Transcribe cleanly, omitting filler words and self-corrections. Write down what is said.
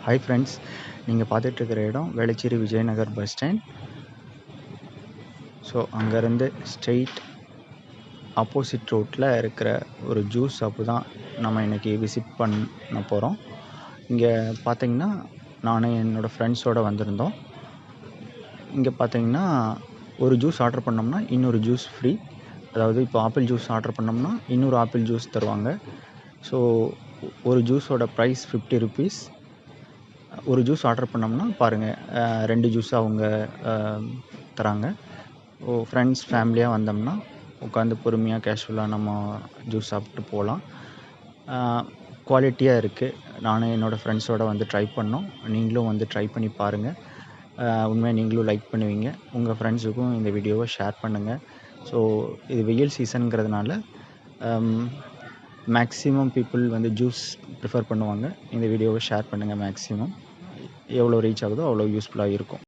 Hi friends, நீங்கள் பார்த்துட்ருக்கிற இடம் Velachery Vijayanagar bus stand. So அங்கேருந்து ஸ்ட்ரெயிட் ஆப்போசிட் ரோட்டில் இருக்கிற ஒரு ஜூஸ் ஷாப்பு தான் நம்ம இன்றைக்கி விசிட் பண்ண போகிறோம். இங்கே பார்த்திங்கன்னா நானும் என்னோடய ஃப்ரெண்ட்ஸோடு வந்திருந்தோம். இங்கே பார்த்திங்கன்னா ஒரு ஜூஸ் ஆர்டர் பண்ணோம்னா இன்னொரு ஜூஸ் ஃப்ரீ. அதாவது இப்போ ஆப்பிள் ஜூஸ் ஆர்டர் பண்ணோம்னா இன்னொரு ஆப்பிள் ஜூஸ் தருவாங்க. ஸோ ஒரு ஜூஸோட ப்ரைஸ் 50 ருபீஸ். ஒரு ஜூஸ் ஆர்டர் பண்ணோம்னா பாருங்கள், 2 ஜூஸ் அவங்க தராங்க. ஃப்ரெண்ட்ஸ் ஃபேமிலியாக வந்தோம்னா உட்காந்து பொறுமையாக கேஷுவலாக நம்ம ஜூஸ் சாப்பிட்டு போகலாம். குவாலிட்டியாக இருக்குது. நானும் என்னோடய ஃப்ரெண்ட்ஸோடு வந்து ட்ரை பண்ணோம். நீங்களும் வந்து ட்ரை பண்ணி பாருங்கள். உண்மையாக நீங்களும் லைக் பண்ணுவீங்க. உங்கள் ஃப்ரெண்ட்ஸுக்கும் இந்த வீடியோவை ஷேர் பண்ணுங்கள். ஸோ இது வெயில் சீசனுங்கிறதுனால மேக்ஸிமம் பீப்புள் வந்து ஜூஸ் ப்ரிஃபர் பண்ணுவாங்க. இந்த வீடியோவை ஷேர் பண்ணுங்கள். மேக்ஸிமம் எவ்வளோ ரீச் ஆகுதோ அவ்வளோ யூஸ்ஃபுல்லாக இருக்கும்.